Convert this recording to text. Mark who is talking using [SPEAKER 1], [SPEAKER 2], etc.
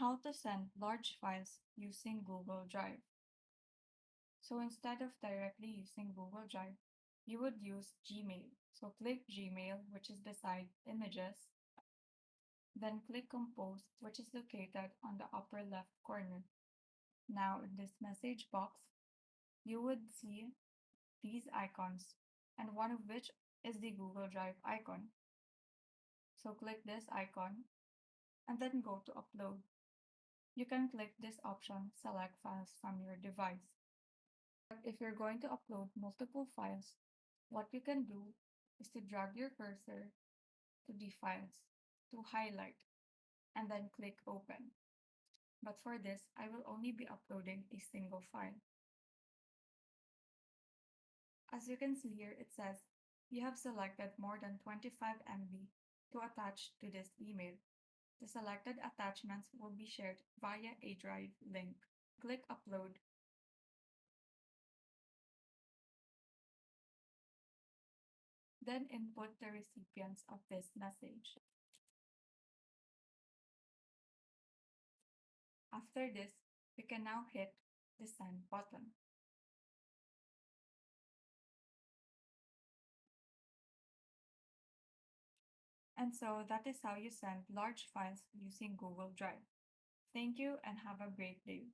[SPEAKER 1] How to send large files using Google Drive. So instead of directly using Google Drive, you would use Gmail. So click Gmail, which is beside Images, then click Compose, which is located on the upper left corner. Now in this message box, you would see these icons, and one of which is the Google Drive icon. So click this icon and then go to Upload. You can click this option, Select Files from your device. If you're going to upload multiple files, what you can do is to drag your cursor to the files, to highlight, and then click Open. But for this, I will only be uploading a single file. As you can see here, it says you have selected more than 25 MB to attach to this email. The selected attachments will be shared via a Drive link. Click Upload. Then input the recipients of this message. After this, we can now hit the Send button. And so that is how you send large files using Google Drive. Thank you and have a great day.